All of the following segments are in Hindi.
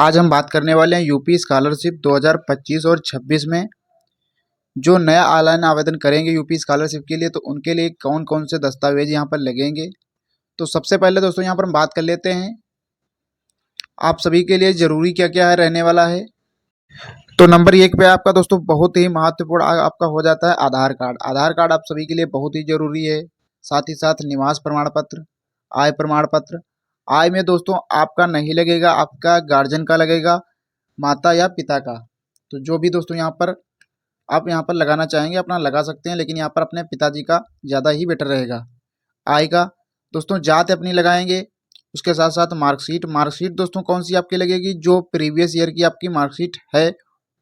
आज हम बात करने वाले हैं यूपी स्कॉलरशिप 2025 और 26 में जो नया ऑनलाइन आवेदन करेंगे यूपी स्कॉलरशिप के लिए, तो उनके लिए कौन कौन से दस्तावेज यहाँ पर लगेंगे। तो सबसे पहले दोस्तों यहाँ पर हम बात कर लेते हैं आप सभी के लिए ज़रूरी क्या क्या है रहने वाला है। तो नंबर 1 पे आपका दोस्तों बहुत ही महत्वपूर्ण आपका हो जाता है आधार कार्ड। आधार कार्ड आप सभी के लिए बहुत ही ज़रूरी है। साथ ही साथ निवास प्रमाण पत्र, आय प्रमाण पत्र। आय में दोस्तों आपका नहीं लगेगा, आपका गार्जियन का लगेगा, माता या पिता का। तो जो भी दोस्तों यहाँ पर आप यहाँ पर लगाना चाहेंगे अपना लगा सकते हैं, लेकिन यहाँ पर अपने पिताजी का ज़्यादा ही बेटर रहेगा। आय का दोस्तों जात अपनी लगाएंगे। उसके साथ साथ मार्कशीट। मार्कशीट दोस्तों कौन सी आपकी लगेगी, जो प्रीवियस ईयर की आपकी मार्कशीट है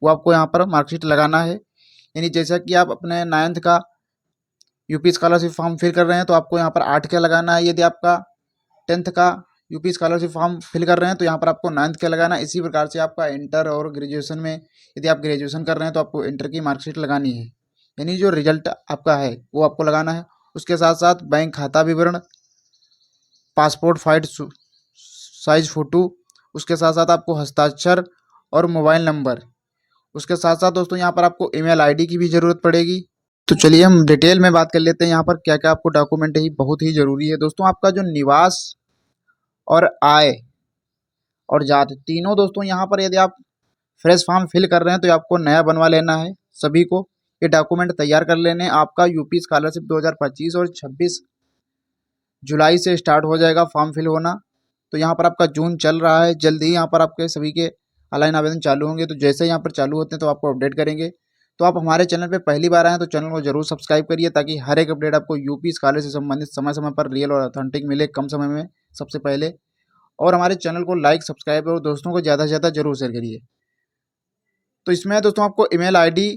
वो आपको यहाँ पर मार्कशीट लगाना है। यानी जैसा कि आप अपने 9th का यूपी स्कॉलरशिप फॉर्म फिल कर रहे हैं तो आपको यहाँ पर 8 का लगाना है। यदि आपका 10th का यूपी स्कॉलरशिप फॉर्म फिल कर रहे हैं तो यहाँ पर आपको 9th का लगाना है। इसी प्रकार से आपका इंटर और ग्रेजुएशन में यदि आप ग्रेजुएशन कर रहे हैं तो आपको इंटर की मार्कशीट लगानी है, यानी जो रिजल्ट आपका है वो आपको लगाना है। उसके साथ साथ बैंक खाता विवरण, पासपोर्ट साइज फ़ोटो, उसके साथ साथ आपको हस्ताक्षर और मोबाइल नंबर। उसके साथ साथ दोस्तों यहाँ पर आपको ईमेल आईडी की भी ज़रूरत पड़ेगी। तो चलिए हम डिटेल में बात कर लेते हैं यहाँ पर क्या क्या आपको डॉक्यूमेंट ही बहुत ही ज़रूरी है। दोस्तों आपका जो निवास और आय और जात तीनों दोस्तों यहाँ पर यदि आप फ्रेश फॉर्म फिल कर रहे हैं तो आपको नया बनवा लेना है। सभी को ये डॉक्यूमेंट तैयार कर लेने। आपका यूपी स्कॉलरशिप 2025 और 26 जुलाई से स्टार्ट हो जाएगा फॉर्म फिल होना। तो यहाँ पर आपका जून चल रहा है, जल्दी ही यहाँ पर आपके सभी के ऑनलाइन आवेदन चालू होंगे। तो जैसे यहाँ पर चालू होते हैं तो आपको अपडेट करेंगे। तो आप हमारे चैनल पे पहली बार आए हैं तो चैनल को जरूर सब्सक्राइब करिए, ताकि हर एक अपडेट आपको यूपी स्कॉलरशिप से संबंधित समय समय पर रियल और ऑथेंटिक मिले, कम समय में सबसे पहले। और हमारे चैनल को लाइक, सब्सक्राइब और दोस्तों को ज़्यादा से ज़्यादा जरूर शेयर करिए। तो इसमें दोस्तों आपको ईमेल आईडी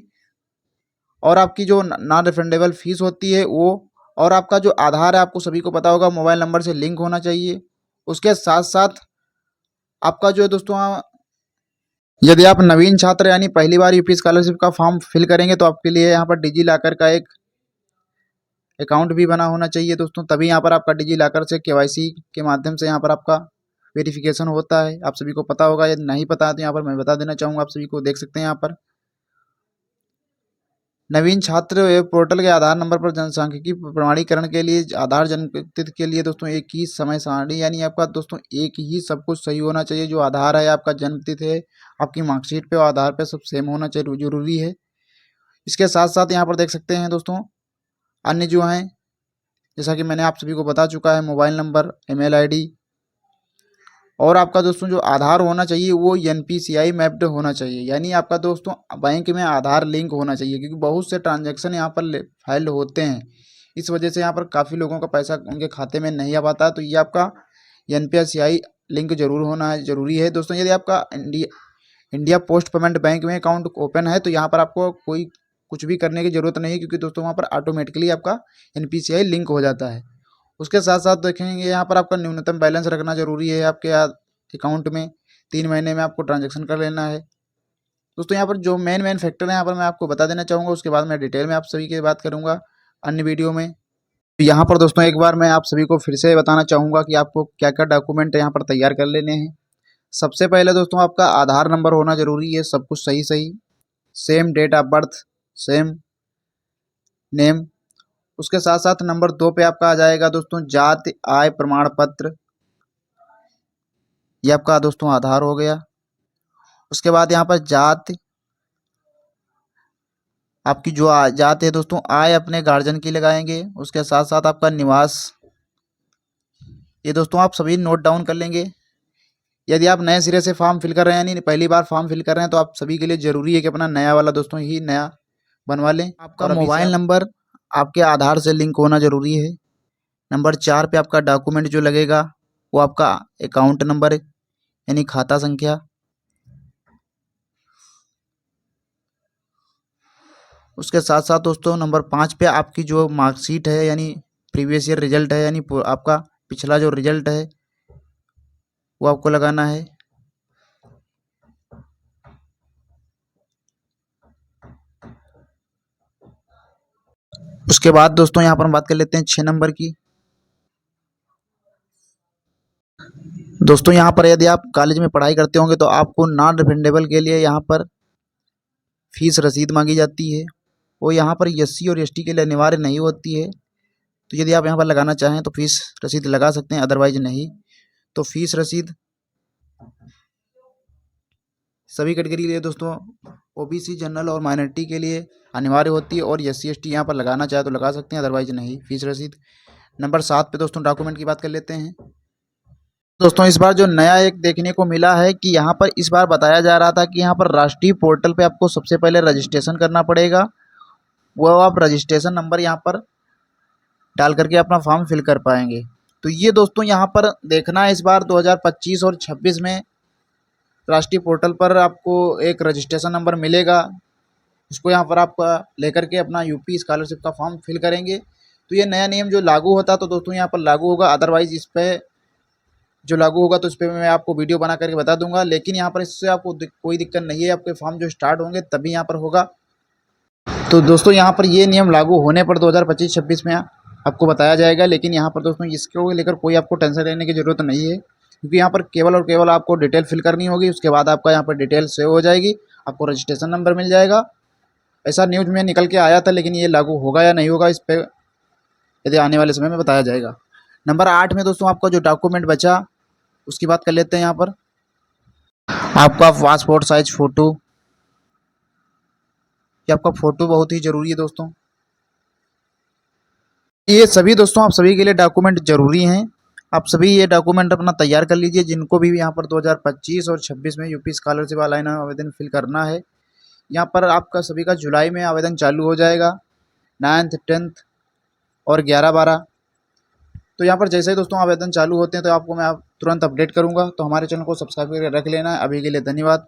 और आपकी जो नॉन रिफंडेबल फीस होती है वो, और आपका जो आधार है आपको सभी को पता होगा मोबाइल नंबर से लिंक होना चाहिए। उसके साथ साथ आपका जो है दोस्तों यदि आप नवीन छात्र यानी पहली बार यूपी स्कॉलरशिप का फॉर्म फिल करेंगे तो आपके लिए यहाँ पर डिजी लॉकर का एक अकाउंट भी बना होना चाहिए दोस्तों। तभी यहाँ पर आपका डिजी लॉकर से केवाईसी के माध्यम से यहाँ पर आपका वेरिफिकेशन होता है। आप सभी को पता होगा, यदि नहीं पता है तो यहाँ पर मैं बता देना चाहूँगा। आप सभी को देख सकते हैं यहाँ पर नवीन छात्र वेब पोर्टल के आधार नंबर पर जनसांख्यिकी प्रमाणीकरण के लिए आधार जन्मतिथि के लिए दोस्तों एक ही समय सारणी, यानी आपका दोस्तों एक ही सब कुछ सही होना चाहिए। जो आधार है, आपका जन्मतिथि है, आपकी मार्कशीट पे और आधार पे सब सेम होना चाहिए, जरूरी है। इसके साथ साथ यहाँ पर देख सकते हैं दोस्तों अन्य जो हैं, जैसा कि मैंने आप सभी को बता चुका है, मोबाइल नंबर, ईमेल आईडी, और आपका दोस्तों जो आधार होना चाहिए वो एनपीसीआई मैप्ड होना चाहिए, यानी आपका दोस्तों बैंक में आधार लिंक होना चाहिए। क्योंकि बहुत से ट्रांजैक्शन यहाँ पर फाइल्ड होते हैं, इस वजह से यहाँ पर काफ़ी लोगों का पैसा उनके खाते में नहीं आ पाता। तो ये आपका एनपीसीआई लिंक जरूर होना है, ज़रूरी है दोस्तों। यदि आपका इंडिया पोस्ट पेमेंट बैंक में अकाउंट ओपन है तो यहाँ पर आपको कोई कुछ भी करने की ज़रूरत नहीं है, क्योंकि दोस्तों वहाँ पर ऑटोमेटिकली आपका एनपीसीआई लिंक हो जाता है। उसके साथ साथ देखेंगे यहाँ पर आपका न्यूनतम बैलेंस रखना जरूरी है आपके अकाउंट में। 3 महीने में आपको ट्रांजैक्शन कर लेना है दोस्तों। यहाँ पर जो मेन फैक्टर है यहाँ पर मैं आपको बता देना चाहूँगा, उसके बाद मैं डिटेल में आप सभी की बात करूँगा अन्य वीडियो में। तो यहाँ पर दोस्तों एक बार मैं आप सभी को फिर से बताना चाहूँगा कि आपको क्या क्या डॉक्यूमेंट यहाँ पर तैयार कर लेने हैं। सबसे पहले दोस्तों आपका आधार नंबर होना जरूरी है, सब कुछ सही सही, same date of birth, same name. उसके साथ साथ नंबर 2 पे आपका आ जाएगा दोस्तों जाति आय प्रमाण पत्र, ये आपका दोस्तों आधार हो गया। उसके बाद यहाँ पर जाति, आपकी जो जाति है दोस्तों, आय अपने गार्जियन की लगाएंगे। उसके साथ साथ आपका निवास, ये दोस्तों आप सभी नोट डाउन कर लेंगे। यदि आप नए सिरे से फॉर्म फिल कर रहे हैं यानी पहली बार फॉर्म फिल कर रहे हैं तो आप सभी के लिए ज़रूरी है कि अपना नया वाला दोस्तों ही नया बनवा लें। आपका मोबाइल नंबर आपके आधार से लिंक होना ज़रूरी है। नंबर 4 पे आपका डॉक्यूमेंट जो लगेगा वो आपका अकाउंट नंबर यानी खाता संख्या। उसके साथ साथ दोस्तों नंबर 5 पे आपकी जो मार्कशीट है यानी प्रीवियस ईयर रिजल्ट है, यानी आपका पिछला जो रिजल्ट है वो आपको लगाना है। उसके बाद दोस्तों यहाँ पर हम बात कर लेते हैं 6 नंबर की। दोस्तों यहाँ पर यदि आप कॉलेज में पढ़ाई करते होंगे तो आपको नॉन रिफंडेबल के लिए यहाँ पर फीस रसीद मांगी जाती है। वो यहाँ पर एससी और एसटी के लिए अनिवार्य नहीं होती है। तो यदि आप यहाँ पर लगाना चाहें तो फीस रसीद लगा सकते हैं, अदरवाइज नहीं। तो फीस रसीद सभी कैटेगरी के लिए दोस्तों, ओबीसी, जनरल और माइनॉरिटी के लिए अनिवार्य होती है, और एससी एसटी यहाँ पर लगाना चाहे तो लगा सकते हैं, अदरवाइज नहीं फीस रसीद। नंबर 7 पे दोस्तों डॉक्यूमेंट की बात कर लेते हैं। दोस्तों इस बार जो नया एक देखने को मिला है कि यहाँ पर इस बार बताया जा रहा था कि यहाँ पर राष्ट्रीय पोर्टल पे आपको सबसे पहले रजिस्ट्रेशन करना पड़ेगा। वो आप रजिस्ट्रेशन नंबर यहाँ पर डाल करके अपना फॉर्म फिल कर पाएंगे। तो ये दोस्तों यहाँ पर देखना है, इस बार 2025 और 26 में राष्ट्रीय पोर्टल पर आपको एक रजिस्ट्रेशन नंबर मिलेगा। उसको यहाँ पर आप लेकर के अपना यूपी स्कॉलरशिप का फॉर्म फिल करेंगे। तो ये नया नियम जो लागू होता तो दोस्तों यहाँ पर लागू होगा, अदरवाइज इस पर जो लागू होगा तो इस पर मैं आपको वीडियो बना करके बता दूंगा। लेकिन यहाँ पर इससे आपको कोई दिक्कत नहीं है, आपके फॉर्म जो स्टार्ट होंगे तभी यहाँ पर होगा। तो दोस्तों यहाँ पर ये नियम लागू होने पर 2025-26 में आपको बताया जाएगा। लेकिन यहाँ पर दोस्तों इसको लेकर कोई आपको टेंशन लेने की ज़रूरत नहीं है, क्योंकि यहाँ पर केवल और केवल आपको डिटेल फिल करनी होगी। उसके बाद आपका यहाँ पर डिटेल सेव हो जाएगी, आपको रजिस्ट्रेशन नंबर मिल जाएगा। ऐसा न्यूज़ में निकल के आया था, लेकिन ये लागू होगा या नहीं होगा इस पर यदि आने वाले समय में बताया जाएगा। नंबर 8 में दोस्तों आपका जो डॉक्यूमेंट बचा उसकी बात कर लेते हैं। यहाँ पर आपका पासपोर्ट साइज फ़ोटो, ये आपका फ़ोटो बहुत ही ज़रूरी है दोस्तों। ये सभी दोस्तों आप सभी के लिए डॉक्यूमेंट ज़रूरी हैं। आप सभी ये डॉक्यूमेंट अपना तैयार कर लीजिए, जिनको भी यहाँ पर 2025 और 26 में यूपी स्कॉलरशिप ऑनलाइन आवेदन फिल करना है। यहाँ पर आपका सभी का जुलाई में आवेदन चालू हो जाएगा, 9th 10th और 11-12। तो यहाँ पर जैसे ही दोस्तों आवेदन चालू होते हैं तो आपको मैं तुरंत अपडेट करूँगा। तो हमारे चैनल को सब्सक्राइब करके रख लेना। अभी के लिए धन्यवाद।